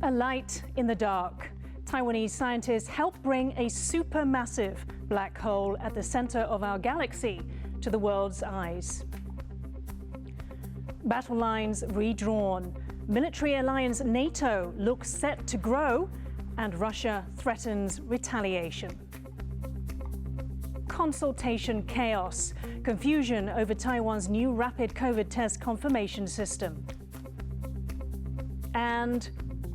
A light in the dark. Taiwanese scientists help bring a supermassive black hole at the center of our galaxy to the world's eyes. Battle lines redrawn. Military alliance NATO looks set to grow, and Russia threatens retaliation. Consultation chaos. Confusion over Taiwan's new rapid COVID test confirmation system. And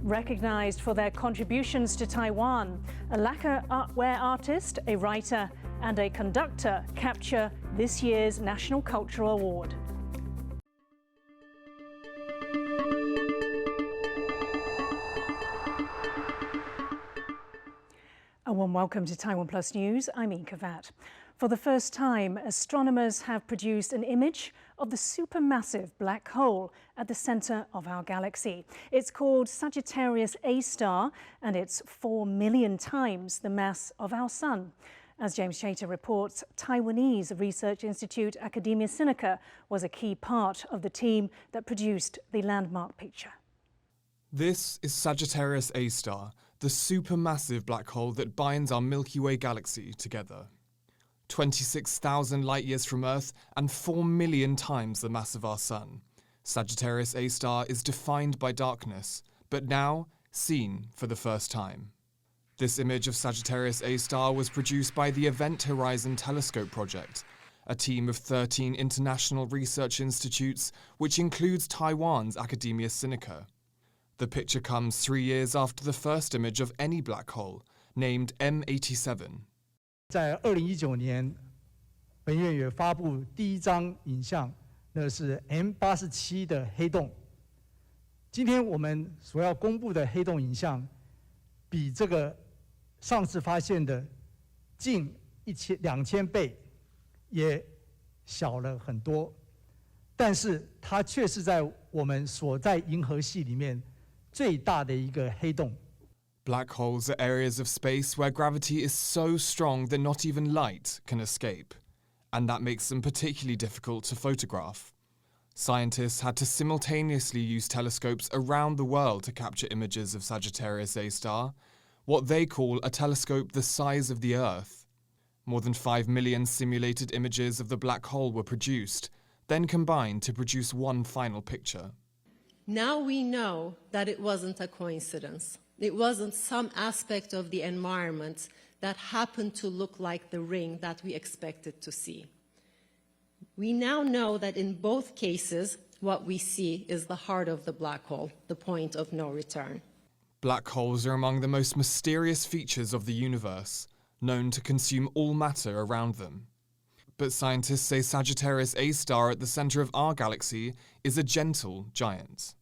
recognized for their contributions to Taiwan, a lacquer artware artist, a writer, and a conductor capture this year's National Cultural Award. A warm welcome to TaiwanPlus News. I'm Yin Khvat. For the first time, astronomers have produced an image of the supermassive black hole at the center of our galaxy. It's called Sagittarius A star, and it's 4 million times the mass of our sun. As James Chater reports, Taiwanese research institute Academia Sinica was a key part of the team that produced the landmark picture. This is Sagittarius A star, the supermassive black hole that binds our Milky Way galaxy together. 26,000 light-years from Earth and 4 million times the mass of our Sun. Sagittarius A star is defined by darkness, but now seen for the first time. This image of Sagittarius A star was produced by the Event Horizon Telescope Project, a team of 13 international research institutes, which includes Taiwan's Academia Sinica. The picture comes 3 years after the first image of any black hole, named M87. 在2019年，本月也发布第一张影像，那是 M87的黑洞。今天我们所要公布的黑洞影像，比这个上次发现的近2000倍，也小了很多。但是它却是在我们所在银河系里面最大的一个黑洞。 Black holes are areas of space where gravity is so strong that not even light can escape, and that makes them particularly difficult to photograph. Scientists had to simultaneously use telescopes around the world to capture images of Sagittarius A star, what they call a telescope the size of the Earth. More than 5 million simulated images of the black hole were produced, then combined to produce one final picture. Now we know that it wasn't a coincidence. It wasn't some aspect of the environment that happened to look like the ring that we expected to see. We now know that in both cases, what we see is the heart of the black hole, the point of no return. Black holes are among the most mysterious features of the universe, known to consume all matter around them. But scientists say Sagittarius A star at the center of our galaxy is a gentle giant.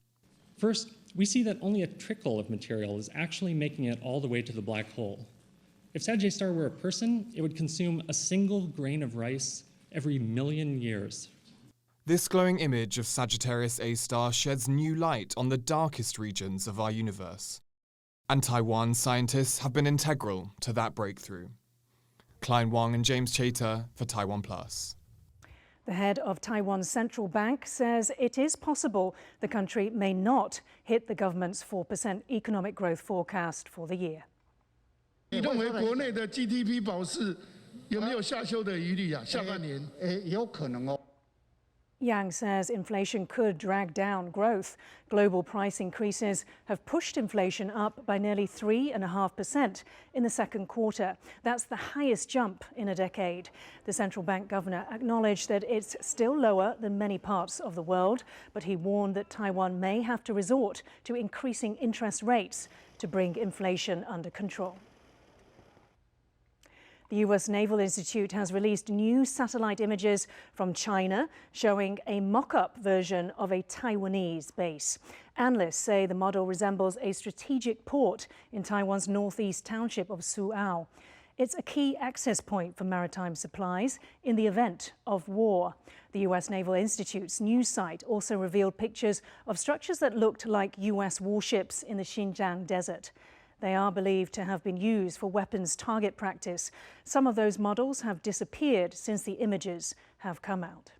First, we see that only a trickle of material is actually making it all the way to the black hole. If Sag A star were a person, it would consume a single grain of rice every million years. This glowing image of Sagittarius A star sheds new light on the darkest regions of our universe. And Taiwan scientists have been integral to that breakthrough. Klein Wang and James Chater for TaiwanPlus. The head of Taiwan's central bank says it is possible the country may not hit the government's 4% economic growth forecast for the year. 你认为国内的 GDP 保持有没有下修的余地啊？下半年？有可能哦。 Yang says inflation could drag down growth. Global price increases have pushed inflation up by nearly 3.5% in the second quarter. That's the highest jump in a decade. The central bank governor acknowledged that it's still lower than many parts of the world, but he warned that Taiwan may have to resort to increasing interest rates to bring inflation under control. The US Naval Institute has released new satellite images from China showing a mock-up version of a Taiwanese base. Analysts say the model resembles a strategic port in Taiwan's northeast township of Suao. It's a key access point for maritime supplies in the event of war. The US Naval Institute's news site also revealed pictures of structures that looked like US warships in the Xinjiang desert. They are believed to have been used for weapons target practice. Some of those models have disappeared since the images have come out.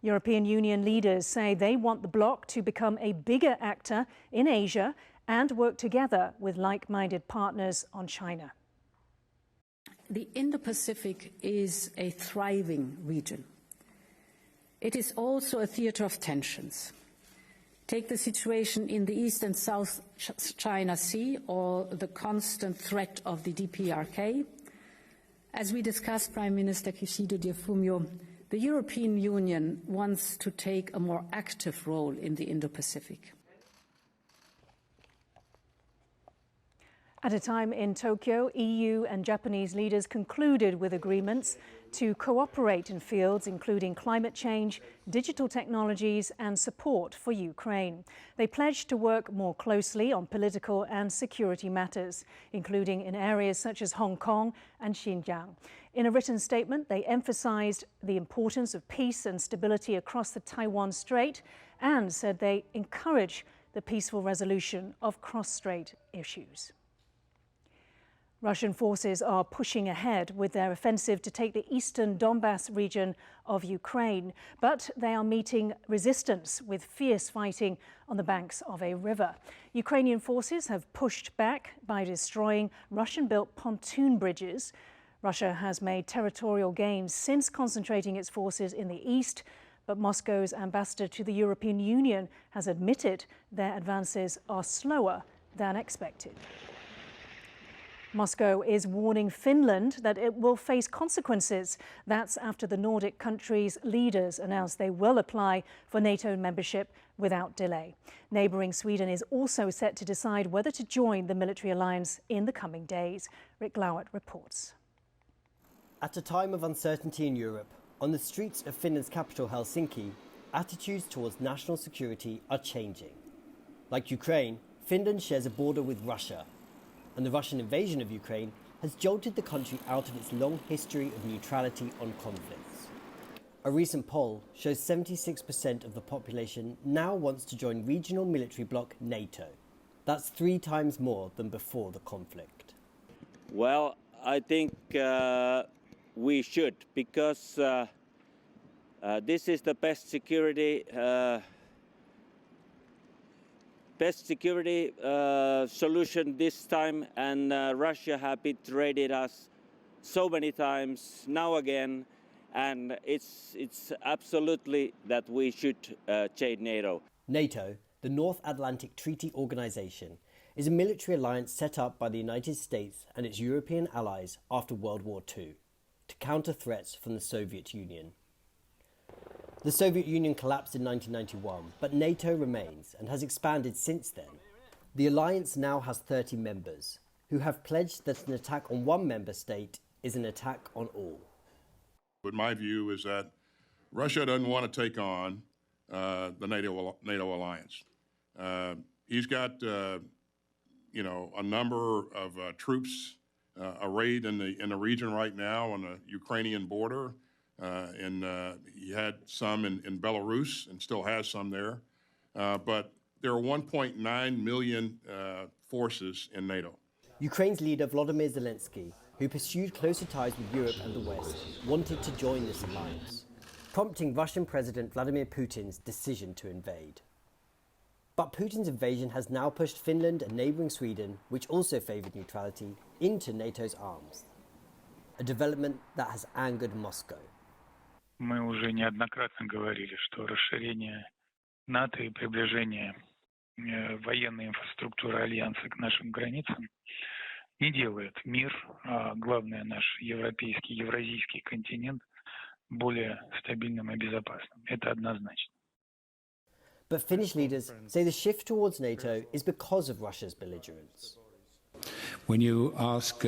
European Union leaders say they want the bloc to become a bigger actor in Asia and work together with like-minded partners on China. The Indo-Pacific is a thriving region. It is also a theater of tensions. Take the situation in the East and South China Sea or the constant threat of the DPRK. As we discussed, Prime Minister Kishida Deaflympics, the European Union wants to take a more active role in the Indo-Pacific. At a time in Tokyo, EU and Japanese leaders concluded with agreements to cooperate in fields including climate change, digital technologies and support for Ukraine. They pledged to work more closely on political and security matters, including in areas such as Hong Kong and Xinjiang. In a written statement, they emphasized the importance of peace and stability across the Taiwan Strait and said they encourage the peaceful resolution of cross-strait issues. Russian forces are pushing ahead with their offensive to take the eastern Donbas region of Ukraine, but they are meeting resistance with fierce fighting on the banks of a river. Ukrainian forces have pushed back by destroying Russian-built pontoon bridges. Russia has made territorial gains since concentrating its forces in the east, but Moscow's ambassador to the European Union has admitted their advances are slower than expected. Moscow is warning Finland that it will face consequences. That's after the Nordic countries' leaders announced they will apply for NATO membership without delay. Neighbouring Sweden is also set to decide whether to join the military alliance in the coming days. Rick Glowett reports. At a time of uncertainty in Europe, on the streets of Finland's capital Helsinki, attitudes towards national security are changing. Like Ukraine, Finland shares a border with Russia, and the Russian invasion of Ukraine has jolted the country out of its long history of neutrality on conflicts. A recent poll shows 76% of the population now wants to join regional military bloc NATO. That's 3 times more than before the conflict. Well, I think we should, because this is the best security solution this time, and Russia has betrayed us so many times, now again, and it's absolutely that we should join NATO. NATO, the North Atlantic Treaty Organization, is a military alliance set up by the United States and its European allies after World War II to counter threats from the Soviet Union. The Soviet Union collapsed in 1991, but NATO remains and has expanded since then. The alliance now has 30 members, who have pledged that an attack on one member state is an attack on all. But my view is that Russia doesn't want to take on the NATO alliance. He's got, a number of troops arrayed in the region right now on the Ukrainian border. And he had some in Belarus and still has some there. But there are 1.9 million forces in NATO. Ukraine's leader Volodymyr Zelensky, who pursued closer ties with Europe and the West, wanted to join this alliance, prompting Russian President Vladimir Putin's decision to invade. But Putin's invasion has now pushed Finland and neighbouring Sweden, which also favoured neutrality, into NATO's arms, a development that has angered Moscow. Мы уже неоднократно говорили, что расширение НАТО и приближение военной инфраструктуры Альянса к нашим границам не делает мир, а главное наш европейский, евразийский континент более стабильным и безопасным. Это однозначно. But Finnish leaders say the shift towards NATO is because of Russia's belligerence. When you ask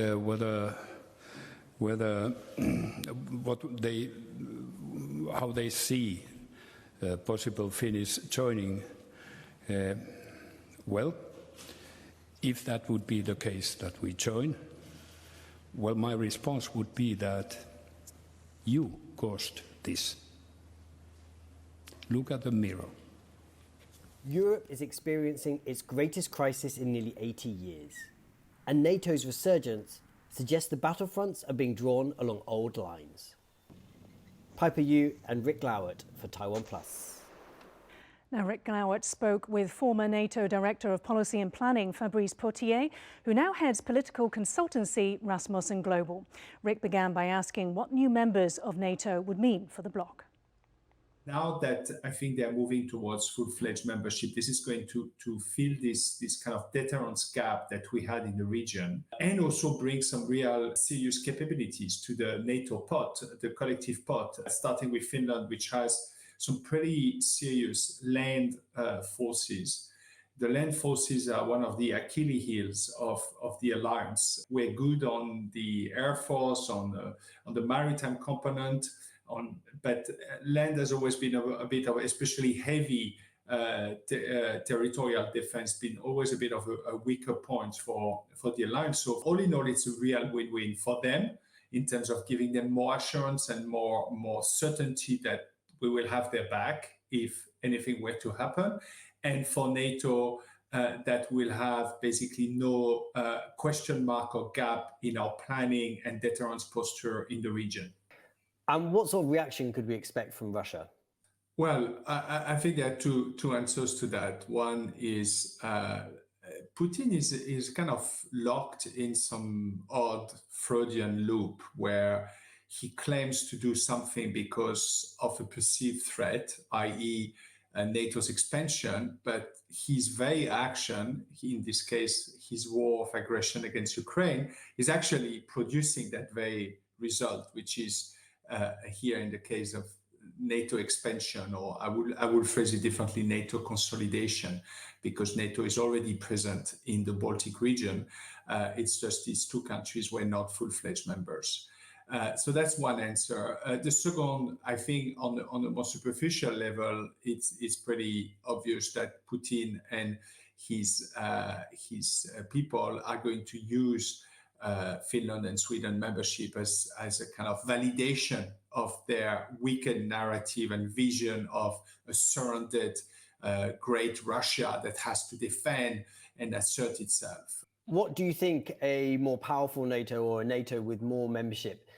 how they see possible Finnish joining, well, if that would be the case that we join, well, my response would be that you caused this. Look at the mirror. Europe is experiencing its greatest crisis in nearly 80 years, and NATO's resurgence suggests the battlefronts are being drawn along old lines. Piper Yu and Rick Glowert for TaiwanPlus. Now, Rick Glowert spoke with former NATO Director of Policy and Planning Fabrice Potier, who now heads political consultancy Rasmussen Global. Rick began by asking what new members of NATO would mean for the bloc. Now that I think they're moving towards full-fledged membership, this is going to fill this kind of deterrence gap that we had in the region, and also bring some real serious capabilities to the NATO pot, the collective pot, starting with Finland, which has some pretty serious land forces. The land forces are one of the Achilles heels of the alliance. We're good on the Air Force, on the maritime component, but land has always been a bit of, especially heavy territorial defense, been always a bit of a weaker point for the alliance. So all in all, it's a real win-win for them in terms of giving them more assurance and more certainty that we will have their back if anything were to happen. And for NATO, that will have basically no question mark or gap in our planning and deterrence posture in the region. And what sort of reaction could we expect from Russia? Well, I think there are two answers to that. One is Putin is kind of locked in some odd Freudian loop where he claims to do something because of a perceived threat, i.e. NATO's expansion, but his very action, in this case, his war of aggression against Ukraine, is actually producing that very result, which is here in the case of NATO expansion, or I would phrase it differently, NATO consolidation, because NATO is already present in the Baltic region. It's just these two countries were not full-fledged members. So that's one answer. The second, I think, on the more superficial level, it's pretty obvious that Putin and his people are going to use Finland and Sweden membership as a kind of validation of their weakened narrative and vision of a surrounded great Russia that has to defend and assert itself. What do you think a more powerful NATO or a NATO with more membership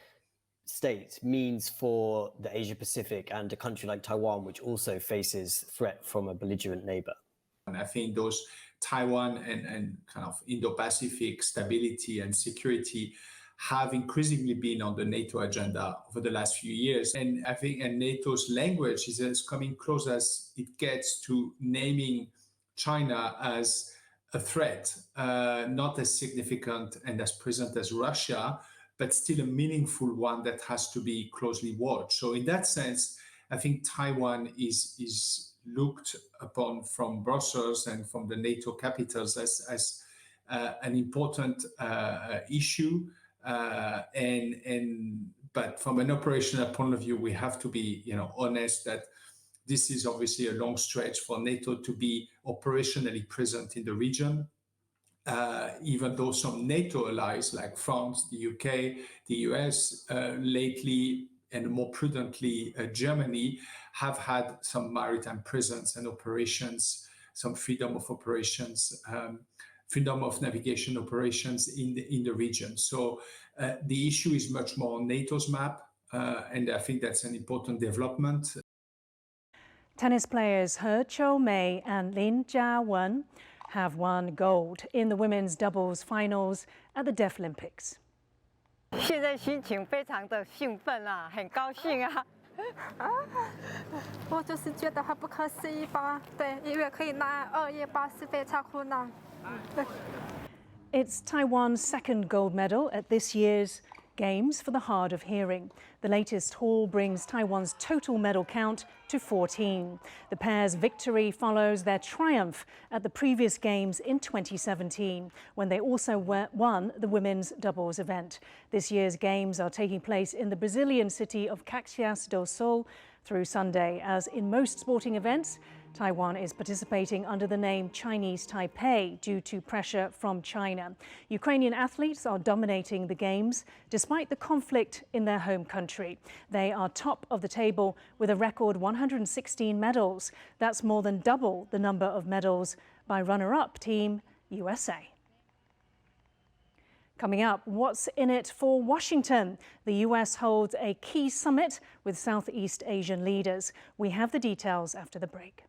states means for the Asia Pacific and a country like Taiwan, which also faces threat from a belligerent neighbor? And I think those Taiwan and kind of Indo-Pacific stability and security have increasingly been on the NATO agenda over the last few years. And I think NATO's language is as coming close as it gets to naming China as a threat, not as significant and as present as Russia, but still a meaningful one that has to be closely watched. So in that sense, I think Taiwan is looked upon from Brussels and from the NATO capitals as an important issue. But from an operational point of view, we have to be honest that this is obviously a long stretch for NATO to be operationally present in the region. Even though some NATO allies like France, the UK, the US lately, and more prudently Germany, have had some maritime presence and operations, some freedom of operations, freedom of navigation operations in the region. So the issue is much more on NATO's map, and I think that's an important development. Tennis players He Qiumei and Lin Jiawen have won gold in the women's doubles finals at the Deaflympics. 现在心情非常的兴奋啊，很高兴啊！我就是觉得很不可思议吧，对，因为可以拿2月8是非常困难。It's Taiwan's second gold medal at this year's Games for the hard of hearing. The latest haul brings Taiwan's total medal count to 14. The pair's victory follows their triumph at the previous Games in 2017, when they also won the women's doubles event. This year's Games are taking place in the Brazilian city of Caxias do Sul through Sunday. As in most sporting events, Taiwan is participating under the name Chinese Taipei due to pressure from China. Ukrainian athletes are dominating the Games despite the conflict in their home country. They are top of the table with a record 116 medals. That's more than double the number of medals by runner-up team USA. Coming up, what's in it for Washington? The US holds a key summit with Southeast Asian leaders. We have the details after the break.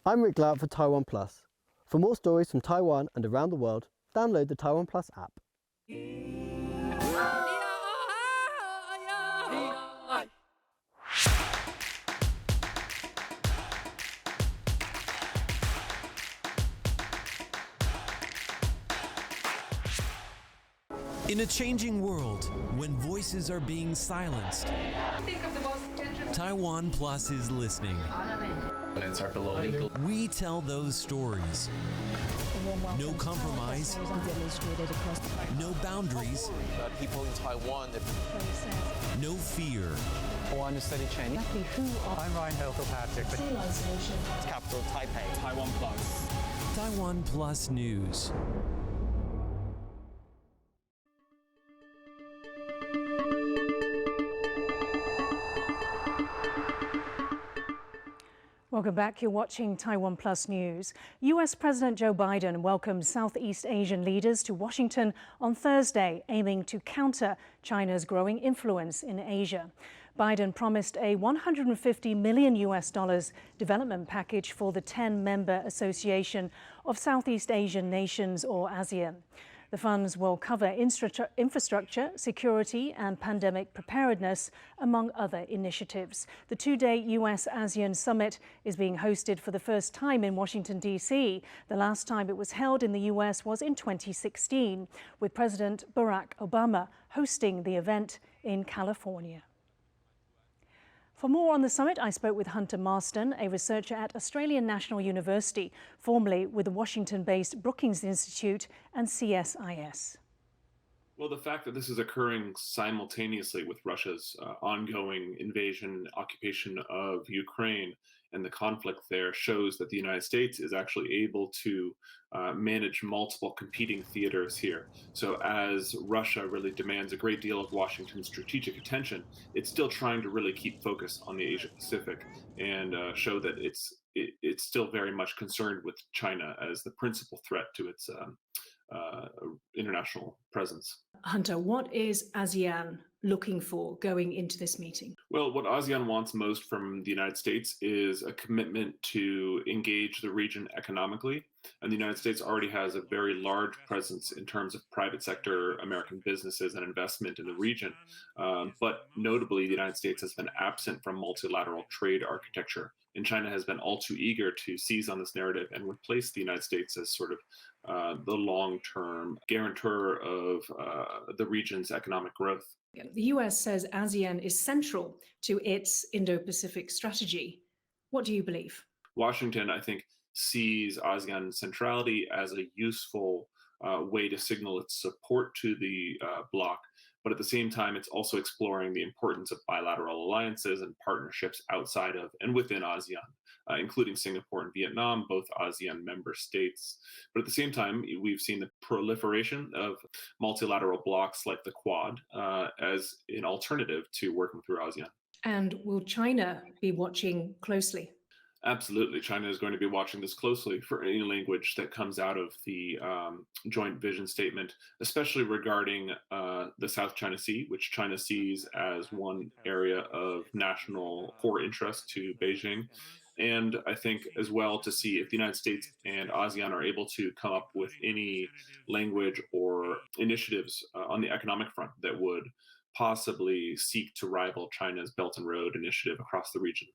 I'm Yin Khvat for TaiwanPlus. For more stories from Taiwan and around the world, download the TaiwanPlus app. In a changing world, when voices are being silenced, TaiwanPlus is listening. We tell those stories. No compromise, no boundaries, people in Taiwan. no fear. I want to study Chinese. I'm Ryan Kilpatrick. Capital Taipei. TaiwanPlus. TaiwanPlus News. Welcome back. You're watching TaiwanPlus News. US President Joe Biden welcomed Southeast Asian leaders to Washington on Thursday, aiming to counter China's growing influence in Asia. Biden promised a $150 million development package for the 10-member Association of Southeast Asian Nations, or ASEAN. The funds will cover infrastructure, security and pandemic preparedness, among other initiatives. The two-day US-ASEAN summit is being hosted for the first time in Washington, D.C. The last time it was held in the US was in 2016, with President Barack Obama hosting the event in California. For more on the summit, I spoke with Hunter Marston, a researcher at Australian National University, formerly with the Washington-based Brookings Institute and CSIS. Well, the fact that this is occurring simultaneously with Russia's ongoing invasion, occupation of Ukraine, and the conflict there shows that the United States is actually able to manage multiple competing theaters here. So as Russia really demands a great deal of Washington's strategic attention, it's still trying to really keep focus on the Asia Pacific and show that it's still very much concerned with China as the principal threat to its international presence. Hunter, what is ASEAN looking for going into this meeting? Well, what ASEAN wants most from the United States is a commitment to engage the region economically. And the United States already has a very large presence in terms of private sector American businesses and investment in the region. But notably, the United States has been absent from multilateral trade architecture. And China has been all too eager to seize on this narrative and replace the United States as sort of the long-term guarantor of the region's economic growth. The US says ASEAN is central to its Indo-Pacific strategy. What do you believe? Washington, I think, sees ASEAN centrality as a useful way to signal its support to the bloc. But at the same time, it's also exploring the importance of bilateral alliances and partnerships outside of and within ASEAN, including Singapore and Vietnam, both ASEAN member states. But at the same time, we've seen the proliferation of multilateral blocs like the Quad as an alternative to working through ASEAN. And will China be watching closely? Absolutely. China is going to be watching this closely for any language that comes out of the joint vision statement, especially regarding the South China Sea, which China sees as one area of national core interest to Beijing. And I think as well to see if the United States and ASEAN are able to come up with any language or initiatives on the economic front that would possibly seek to rival China's Belt and Road initiative across the region.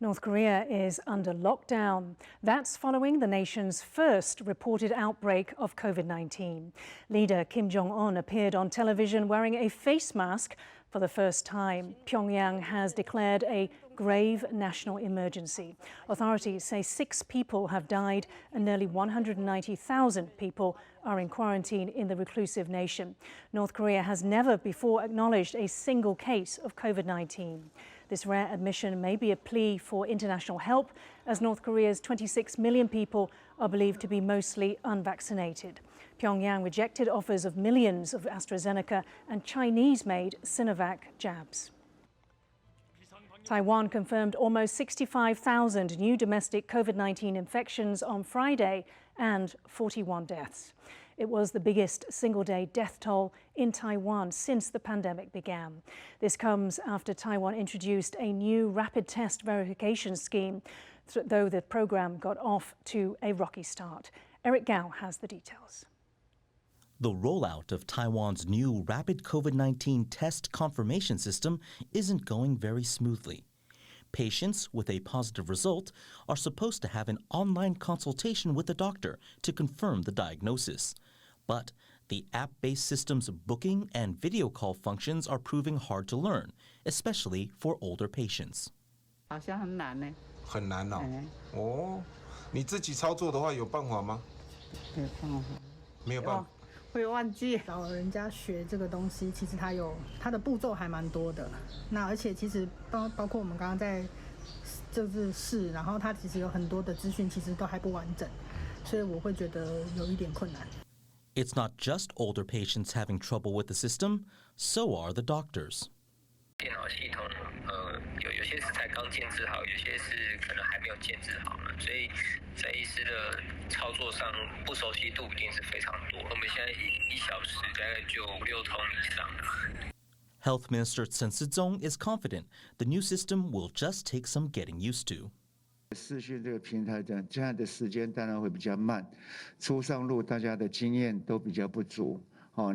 North Korea is under lockdown. That's following the nation's first reported outbreak of COVID-19. Leader Kim Jong-un appeared on television wearing a face mask for the first time. Pyongyang has declared a grave national emergency. Authorities say 6 people have died and nearly 190,000 people are in quarantine in the reclusive nation. North Korea has never before acknowledged a single case of COVID-19. This rare admission may be a plea for international help, as North Korea's 26 million people are believed to be mostly unvaccinated. Pyongyang rejected offers of millions of AstraZeneca and Chinese-made Sinovac jabs. Taiwan confirmed almost 65,000 new domestic COVID-19 infections on Friday and 41 deaths. It was the biggest single-day death toll in Taiwan since the pandemic began. This comes after Taiwan introduced a new rapid test verification scheme, though the program got off to a rocky start. Eric Gao has the details. The rollout of Taiwan's new rapid COVID-19 test confirmation system isn't going very smoothly. Patients with a positive result are supposed to have an online consultation with a doctor to confirm the diagnosis. But the app-based system's booking and video call functions are proving hard to learn, especially for older patients. 好像很难呢。很难哦。哦，你自己操作的话有办法吗？没有办法。没有办法。会忘记。老人家学这个东西，其实它的步骤还蛮多的。那而且其实包括我们刚刚在就是试，然后它其实有很多的资讯其实都还不完整，所以我会觉得有一点困难。It's not just older patients having trouble with the system, so are the doctors. 电脑系统有些是才刚建制好，有些是可能还没有建制好呢，所以在医师的操作上不熟悉度一定是非常多。我们现在1小时大概就5-6通以上了。Health Minister Chen Sizong is confident the new system will just take some getting used to. 视讯这个平台的这样的时间当然会比较慢，初上路大家的经验都比较不足。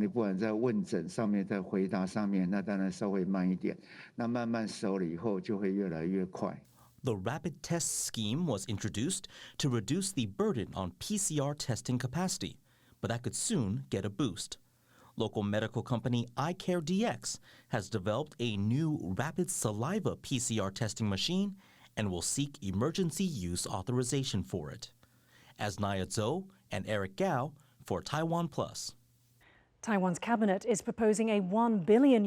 你不管在问诊上面，在回答上面，那当然稍微慢一点。那慢慢熟了以后，就会越来越快。The rapid test scheme was introduced to reduce the burden on PCR testing capacity, but that could soon get a boost. Local medical company iCareDx has developed a new rapid saliva PCR testing machine and will seek emergency use authorization for it. As Naya Zhou and Eric Gao for TaiwanPlus. Taiwan's cabinet is proposing a $1 billion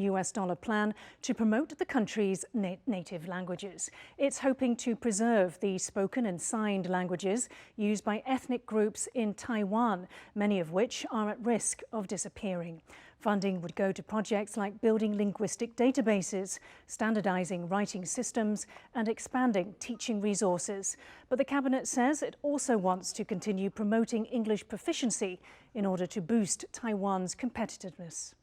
plan to promote the country's native languages. It's hoping to preserve the spoken and signed languages used by ethnic groups in Taiwan, many of which are at risk of disappearing. Funding would go to projects like building linguistic databases, standardizing writing systems, and expanding teaching resources. But the cabinet says it also wants to continue promoting English proficiency in order to boost Taiwan's competitiveness.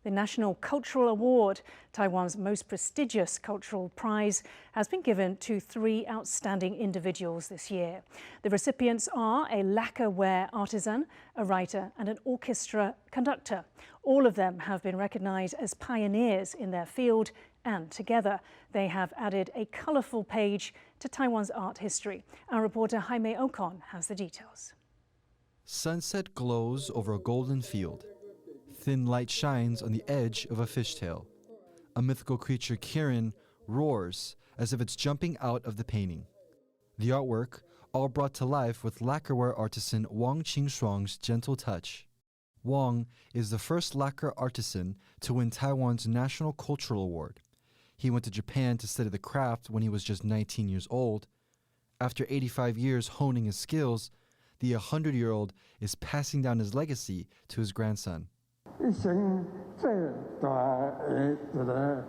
The National Cultural Award, Taiwan's most prestigious cultural prize, has been given to 3 outstanding individuals this year. The recipients are a lacquerware artisan, a writer, and an orchestra conductor. All of them have been recognized as pioneers in their field, and together they have added a colorful page to Taiwan's art history. Our reporter Jaime Ocon has the details. Sunset glows over a golden field. Thin light shines on the edge of a fishtail. A mythical creature, Kirin, roars as if it's jumping out of the painting. The artwork, all brought to life with lacquerware artisan Wang Qingshuang's gentle touch. Wang is the first lacquer artisan to win Taiwan's National Cultural Award. He went to Japan to study the craft when he was just 19 years old. After 85 years honing his skills, the 100-year-old is passing down his legacy to his grandson. 一生最大的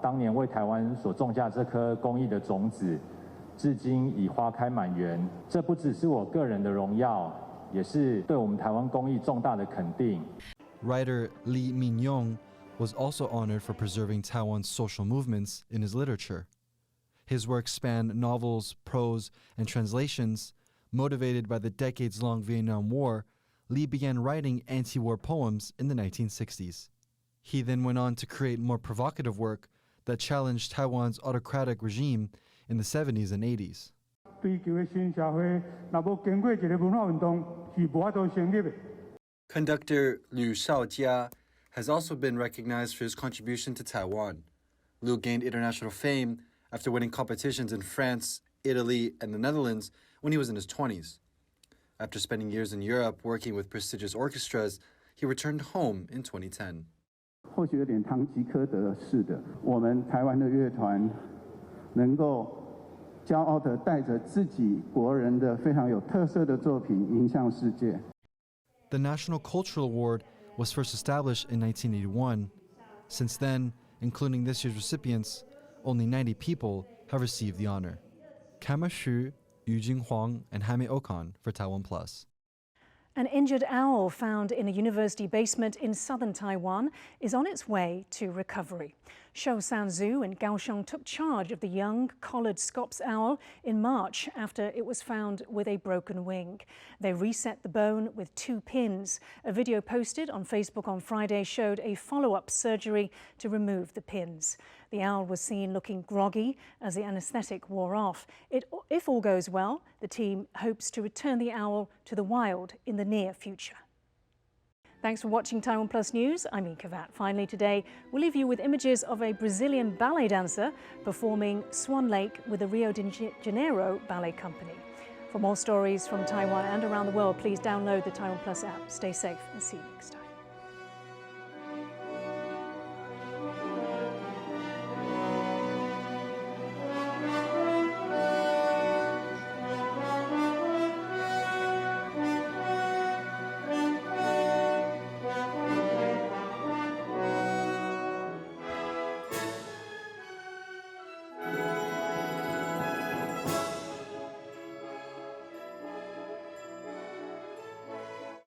当年为台湾所种下这颗公益的种子，至今已花开满园。这不只是我个人的荣耀，也是对我们台湾公益重大的肯定。Writer Li Mingyong was also honored for preserving Taiwan's social movements in his literature. His works span novels, prose, and translations. Motivated by the decades-long Vietnam War, Li began writing anti-war poems in the 1960s. He then went on to create more provocative work, that challenged Taiwan's autocratic regime in the 70s and 80s. Conductor Liu Shaojia has also been recognized for his contribution to Taiwan. Liu gained international fame after winning competitions in France, Italy, and the Netherlands when he was in his 20s. After spending years in Europe working with prestigious orchestras, he returned home in 2010. 或许有点堂吉诃德式的，我们台湾的乐团能够骄傲地带着自己国人的非常有特色的作品迎向世界。The National Cultural Award was first established in 1981. Since then, including this year's recipients, only 90 people have received the honor. Kama Xu, Yujing Huang, and Hame Okan for TaiwanPlus. An injured owl found in a university basement in southern Taiwan is on its way to recovery. Shousan Zoo in Kaohsiung took charge of the young collared Scops owl in March after it was found with a broken wing. They reset the bone with 2 pins. A video posted on Facebook on Friday showed a follow-up surgery to remove the pins. The owl was seen looking groggy as the anaesthetic wore off. If all goes well, the team hopes to return the owl to the wild in the near future. Thanks for watching TaiwanPlus News. I'm Yin Khvat. Finally today, we'll leave you with images of a Brazilian ballet dancer performing Swan Lake with the Rio de Janeiro Ballet Company. For more stories from Taiwan and around the world, please download the TaiwanPlus app. Stay safe and see you next time.